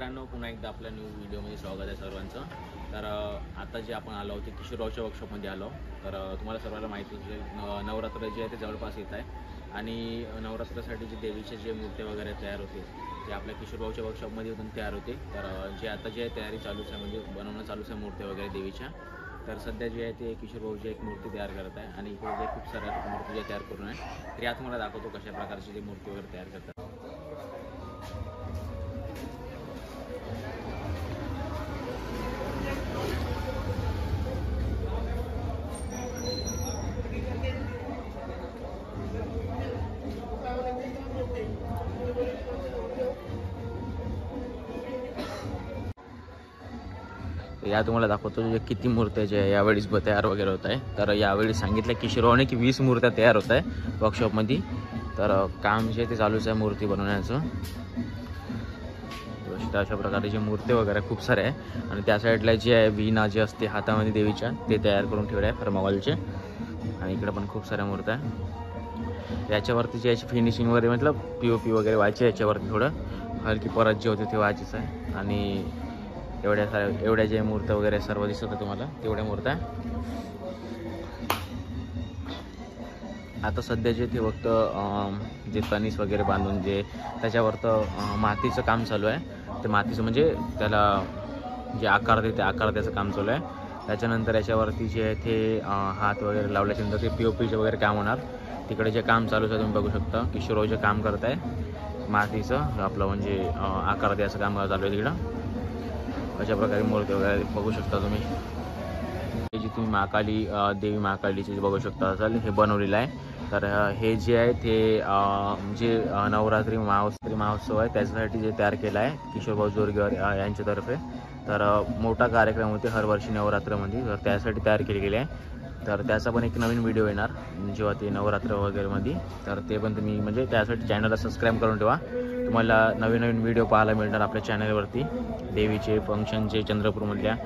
मित्रांनो, पुन्हा एकदा आपल्या न्यू व्हिडिओमध्ये स्वागत आहे सर्वांचं। तर आता जे आपण आलो आहोत ते किशोररावच्या वर्कशॉपमध्ये आलो। तर तुम्हाला सर्वांना माहिती आहे की नवरात्र जे आहे ते जवळपास येत आहे आणि नवरात्रासाठी जे देवीचे जे मूर्ती वगैरे तयार होते ते आपल्या किशोररावच्या वर्कशॉपमध्ये पण तयार होते। तर जे आता जे तयारी चालूच आहे, म्हणजे बनवणं चालूच आहे मूर्ती वगैरे देवीच्या। तर सध्या जे आहे ते किशोररावची एक मूर्ती तयार करत आहे आणि इकडे जे खूप साऱ्या मूर्ती जे तयार करून आहे, तर यात तुम्हाला दाखवतो कशा प्रकारची जी मूर्ती वगैरे तयार करतात। या तुम्हाला दाखवतो जे किती मूर्त्या जे यावेळेस तयार वगैरे होत आहे। तर यावेळी सांगितलं किशोररावने की 20 मूर्त्या तयार होत आहे वर्कशॉपमध्ये। तर काम जे ते चालूच आहे मूर्ती बनवण्याचं। अशा प्रकारचे मूर्ती वगैरे खूप सारे आहे आणि त्या साईडला जे आहे वीणा जे असते हातामध्ये देवीच्या ते तयार करून ठेवले आहे थर्माकोलचे। आणि इकडे पण खूप साऱ्या मूर्त्या आहे। याच्यावरती जे याची फिनिशिंग वगैरे मतलब POP वगैरे व्हायचे, याच्यावरती थोडं हलकी परत जे होते ते व्हायचीच आहे। आणि एवढ्या जे मूर्त्या वगैरे सर्व दिसत आहे तुम्हाला तेवढ्या मूर्त्या। आता सध्या जे ते फक्त जे तनीस वगैरे बांधून जे त्याच्यावर तर मातीचं काम चालू आहे। ते मातीचं म्हणजे त्याला जे आकार देते आकार द्यायचं काम चालू आहे। त्याच्यानंतर याच्यावरती जे आहे ते हात वगैरे लावल्याच्यानंतर ते POPचे वगैरे काम होणार। तिकडे जे काम चालू आहे तुम्ही बघू शकता, किशोरराव जे काम करत आहे मातीचं आपलं म्हणजे आकार द्यायचं काम चालू आहे तिकडं। अशा प्रकारे मूर्ती वगैरे बघू शकता तुम्ही। हे जी तुम्ही महाकाली देवी महाकालीचे बघू शकता असाल हे बनवलेलं आहे। तर हे जे आहे ते जे नवरात्री महोत्सव आहे त्याच्यासाठी जे तयार केलं आहे किशोरभाऊ जोरगेवार यांच्यातर्फे। तर मोठा कार्यक्रम होते हर वर्षी नवरात्रमध्ये, तर त्यासाठी तयार केली गेली आहे। तर त्याचा पण एक नवीन व्हिडिओ येणार जेव्हा ते नवरात्र वगैरेमध्ये, तर ते पण तुम्ही म्हणजे त्यासाठी चॅनलला सबस्क्राईब करून ठेवा। तुम्हाला नवीन नवीन व्हिडिओ पाहायला मिळणार आपल्या चॅनलवरती, देवीचे फंक्शनचे चंद्रपूरमधल्या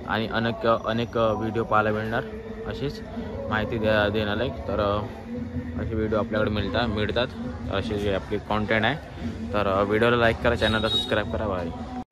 आणि अनेक व्हिडिओ पाहायला मिळणार। अशीच माहिती देणार आहे। तर असे व्हिडिओ आपल्याकडे मिळतात असे जे आपले कॉन्टेंट आहे। तर व्हिडिओला लाईक करा, चॅनलला सबस्क्राईब करा। बाय।